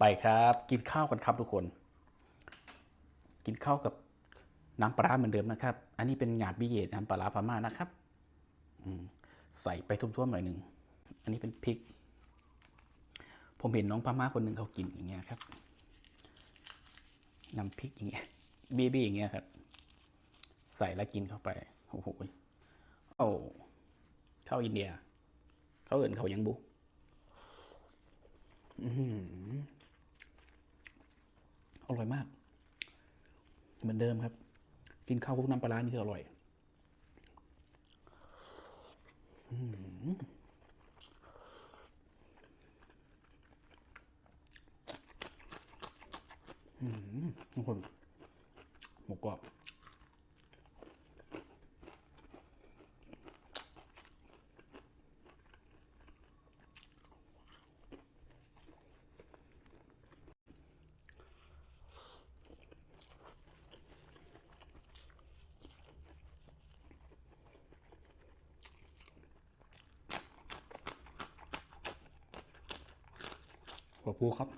ไปครับกินข้าวกันครับทุกคนกินข้าวกับน้ำปลาเหมือนเดิมนะครับอันนี้เป็นหยาดบิเยตน้ำปลาพม่านะครับใส่ไปทุ่วๆหน่อยหนึ่งอันนี้เป็นพริกผมเห็นน้องพม่าคนหนึ่งเขากินอย่างเงี้ยครับน้ำพริกอย่างเงี้ยบี้อย่างเงี้ยครับใส่แล้วกินเข้าไปโอ้โหเอาข้าวอินเดียเขาเอื่นเขายังบุอร่อยมากเหมือนเดิมครับกินข้าวคุกน้ำปลานี่คืออร่อยทุกคนหมูกรอบขอบคุณครับ